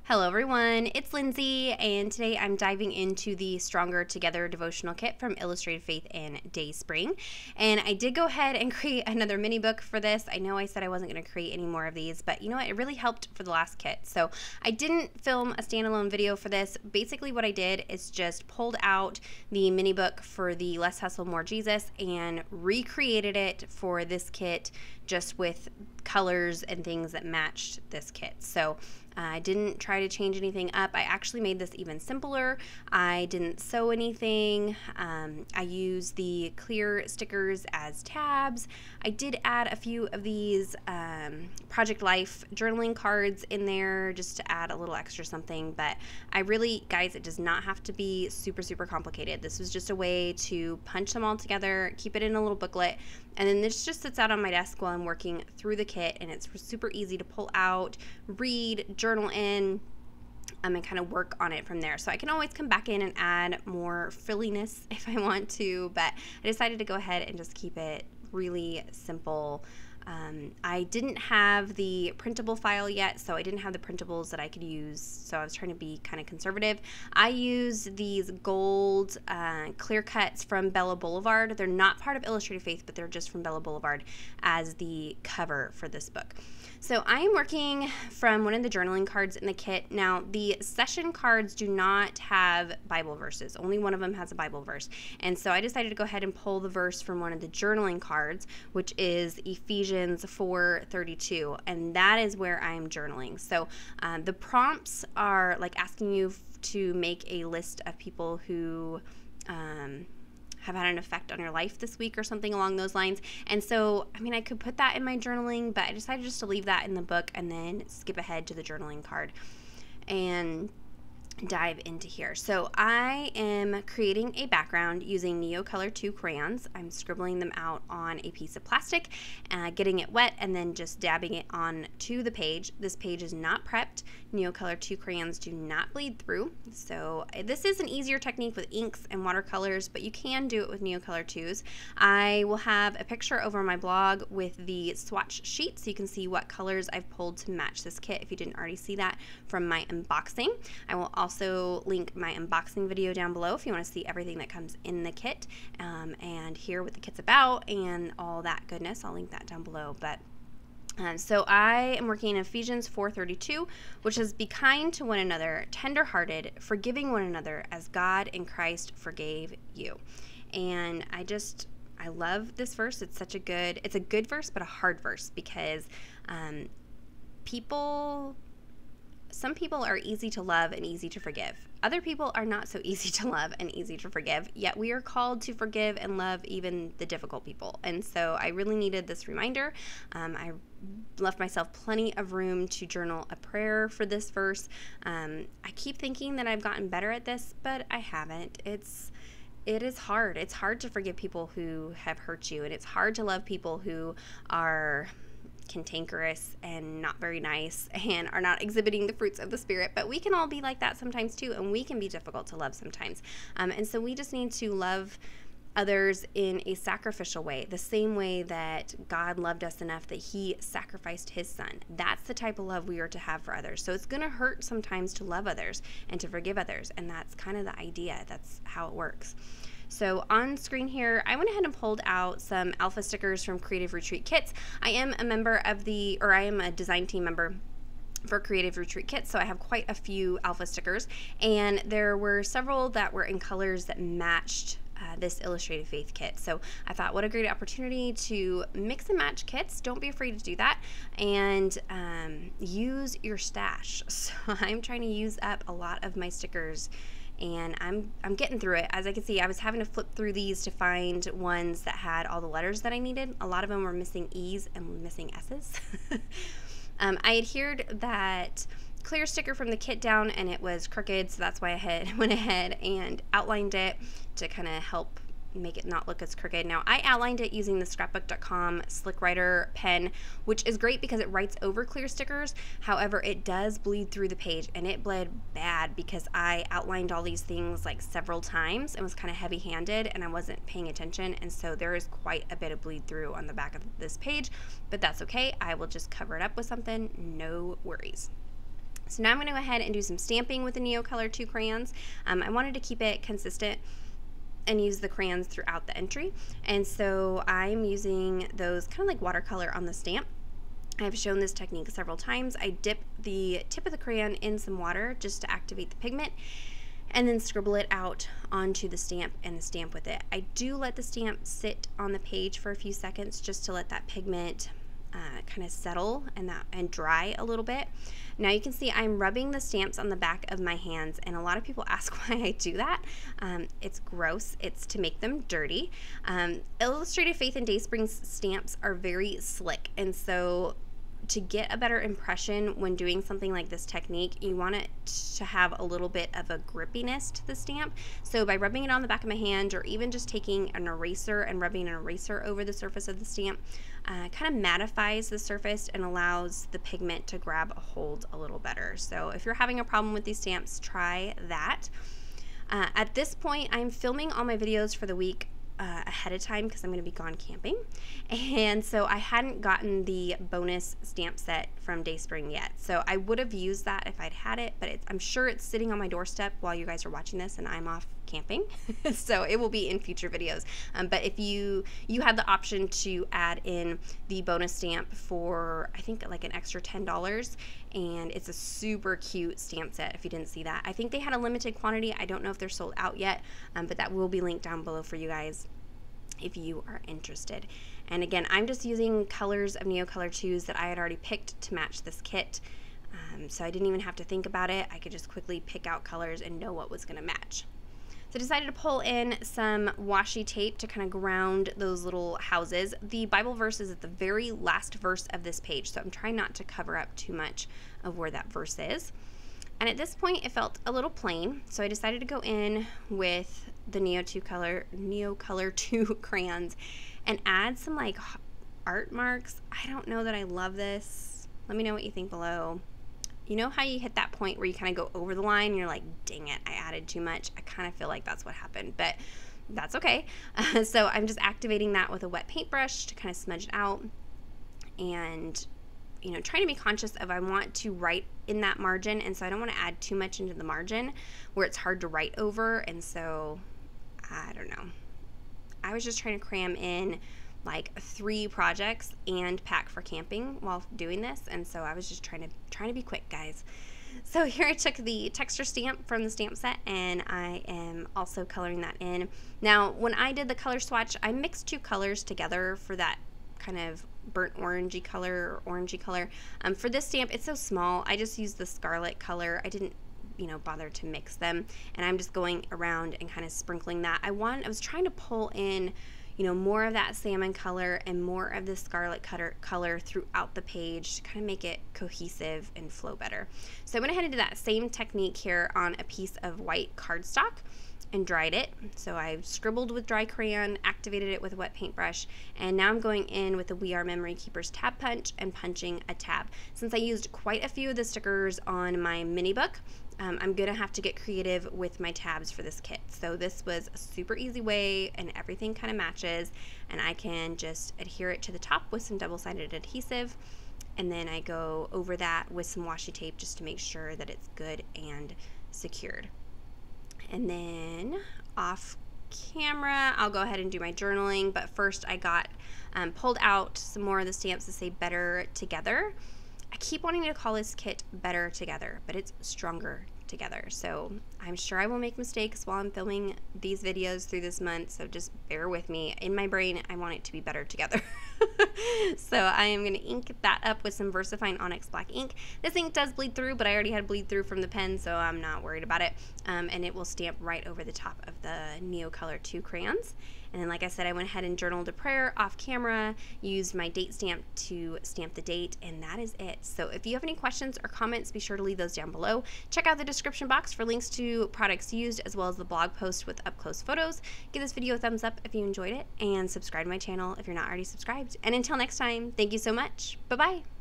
Hello everyone, it's Lindsay, and today I'm diving into the Stronger Together devotional kit from Illustrated Faith and DaySpring. And I did go ahead and create another mini book for this. I know I said I wasn't going to create any more of these, but you know what? It really helped for the last kit. So I didn't film a standalone video for this. Basically what I did is just pulled out the mini book for the Less Hustle, More Jesus and recreated it for this kit just with colors and things that matched this kit. So I didn't try to change anything up. I actually made this even simpler. I didn't sew anything. I used the clear stickers as tabs. I did add a few of these Project Life journaling cards in there just to add a little extra something. But I really, guys, it does not have to be super complicated. This was just a way to punch them all together, keep it in a little booklet, and then this just sits out on my desk while I'm working through the kit, and it's super easy to pull out, read, journal in, and kind of work on it from there. So I can always come back in and add more frilliness if I want to, but I decided to go ahead and just keep it really simple. I didn't have the printable file yet, so I didn't have the printables that I could use, so I was trying to be kind of conservative. I use these gold clear cuts from Bella Boulevard. They're not part of Illustrated Faith, but they're just from Bella Boulevard as the cover for this book. So I am working from one of the journaling cards in the kit. Now, the session cards do not have Bible verses. Only one of them has a Bible verse. And so I decided to go ahead and pull the verse from one of the journaling cards, which is Ephesians 4:32. And that is where I'm journaling. So the prompts are like asking you to make a list of people who have had an effect on your life this week or something along those lines. And so, I mean, I could put that in my journaling, but I decided just to leave that in the book and then skip ahead to the journaling card and dive into here. So I am creating a background using Neocolor 2 crayons. I'm scribbling them out on a piece of plastic, getting it wet, and then just dabbing it on to the page. This page is not prepped. Neocolor 2 crayons do not bleed through. So this is an easier technique with inks and watercolors, but you can do it with Neocolor 2s. I will have a picture over my blog with the swatch sheet so you can see what colors I've pulled to match this kit if you didn't already see that from my unboxing. I will also link my unboxing video down below if you want to see everything that comes in the kit and hear what the kit's about and all that goodness. I'll link that down below. But so I am working in Ephesians 4:32, which is be kind to one another, tender-hearted, forgiving one another as God in Christ forgave you. And I love this verse. It's a good verse, but a hard verse because some people are easy to love and easy to forgive. Other people are not so easy to love and easy to forgive, yet we are called to forgive and love even the difficult people. And so I really needed this reminder. I left myself plenty of room to journal a prayer for this verse. I keep thinking that I've gotten better at this, but I haven't. It is hard. It's hard to forgive people who have hurt you, and it's hard to love people who are cantankerous and not very nice and are not exhibiting the fruits of the Spirit. But we can all be like that sometimes too, and we can be difficult to love sometimes. And so we just need to love others in a sacrificial way, the same way that God loved us enough that He sacrificed His Son. That's the type of love we are to have for others. So it's going to hurt sometimes to love others and to forgive others, and that's kind of the idea. That's how it works. So on screen here, I went ahead and pulled out some alpha stickers from Creative Retreat Kits. I am a design team member for Creative Retreat Kits, so I have quite a few alpha stickers, and there were several that were in colors that matched this Illustrated Faith kit. So I thought, what a great opportunity to mix and match kits. Don't be afraid to do that, and use your stash. So I'm trying to use up a lot of my stickers, and I'm getting through it. As I can see, I was having to flip through these to find ones that had all the letters that I needed. A lot of them were missing E's and missing S's. I adhered that clear sticker from the kit down, and it was crooked, so that's why I went ahead and outlined it to kind of help make it not look as crooked. Now, I outlined it using the scrapbook.com Slick Writer pen, which is great because it writes over clear stickers. However, it does bleed through the page, and it bled bad because I outlined all these things like several times and was kind of heavy-handed, and I wasn't paying attention, and so there is quite a bit of bleed through on the back of this page, but that's okay. I will just cover it up with something, no worries. So now I'm going to go ahead and do some stamping with the Neocolor 2 crayons. I wanted to keep it consistent and use the crayons throughout the entry, and so I'm using those kind of like watercolor on the stamp. I've shown this technique several times. I dip the tip of the crayon in some water just to activate the pigment, and then scribble it out onto the stamp and the stamp with it. I do let the stamp sit on the page for a few seconds just to let that pigment kind of settle and dry a little bit. Now you can see I'm rubbing the stamps on the back of my hands, and a lot of people ask why I do that. It's gross. It's to make them dirty. Illustrated Faith and DaySpring's stamps are very slick, and so to get a better impression when doing something like this technique, you want it to have a little bit of a grippiness to the stamp. So by rubbing it on the back of my hand, or even just taking an eraser and rubbing an eraser over the surface of the stamp, kind of mattifies the surface and allows the pigment to grab a hold a little better. So if you're having a problem with these stamps, try that. At this point, I'm filming all my videos for the week ahead of time because I'm going to be gone camping, and so I hadn't gotten the bonus stamp set from DaySpring yet. So I would have used that if I'd had it, but I'm sure it's sitting on my doorstep while you guys are watching this and I'm off camping. So it will be in future videos. But if you had the option to add in the bonus stamp for, I think, like an extra $10, and it's a super cute stamp set if you didn't see that. I think they had a limited quantity. I don't know if they're sold out yet, but that will be linked down below for you guys if you are interested. And again, I'm just using colors of Neocolor 2s that I had already picked to match this kit. So I didn't even have to think about it. I could just quickly pick out colors and know what was going to match. So I decided to pull in some washi tape to kind of ground those little houses. The Bible verse is at the very last verse of this page, so I'm trying not to cover up too much of where that verse is. And at this point, it felt a little plain, so I decided to go in with the Neocolor 2 crayons and add some like art marks. I don't know that I love this. Let me know what you think below. You know how you hit that point where you kind of go over the line and you're like, dang it, I added too much? I kind of feel like that's what happened, but that's okay. So I'm just activating that with a wet paintbrush to kind of smudge it out, and you know, trying to be conscious of, I want to write in that margin, and so I don't want to add too much into the margin where it's hard to write over. And so I don't know, I was just trying to cram in like 3 projects and pack for camping while doing this, and so I was just trying to be quick, guys. So here I took the texture stamp from the stamp set, and I am also coloring that in. Now when I did the color swatch, I mixed 2 colors together for that kind of burnt orangey color or orangey color. For this stamp, it's so small, I just used the scarlet color. I didn't, you know, bother to mix them, and I'm just going around and kind of sprinkling that. I was trying to pull in, you know, more of that salmon color and more of the scarlet color throughout the page to kind of make it cohesive and flow better. So I went ahead and did that same technique here on a piece of white cardstock and dried it. So I scribbled with dry crayon, activated it with a wet paintbrush, and now I'm going in with the We Are Memory Keepers tab punch and punching a tab. Since I used quite a few of the stickers on my mini book, I'm gonna have to get creative with my tabs for this kit. So this was a super easy way, and everything kind of matches, and I can just adhere it to the top with some double-sided adhesive, and then I go over that with some washi tape just to make sure that it's good and secured. And then off camera, I'll go ahead and do my journaling, but first I got pulled out some more of the stamps to say Better Together. I keep wanting to call this kit Better Together, but it's Stronger Together. So I'm sure I will make mistakes while I'm filming these videos through this month, so just bear with me. In my brain, I want it to be better together. So I am going to ink that up with some VersaFine Onyx Black ink. This ink does bleed through, but I already had bleed through from the pen, so I'm not worried about it. And it will stamp right over the top of the Neocolor 2 crayons. And then, like I said, I went ahead and journaled a prayer off camera, used my date stamp to stamp the date, and that is it. So if you have any questions or comments, be sure to leave those down below. Check out the description box for links to products used, as well as the blog post with up-close photos. Give this video a thumbs up if you enjoyed it, and subscribe to my channel if you're not already subscribed. And until next time, thank you so much. Bye-bye.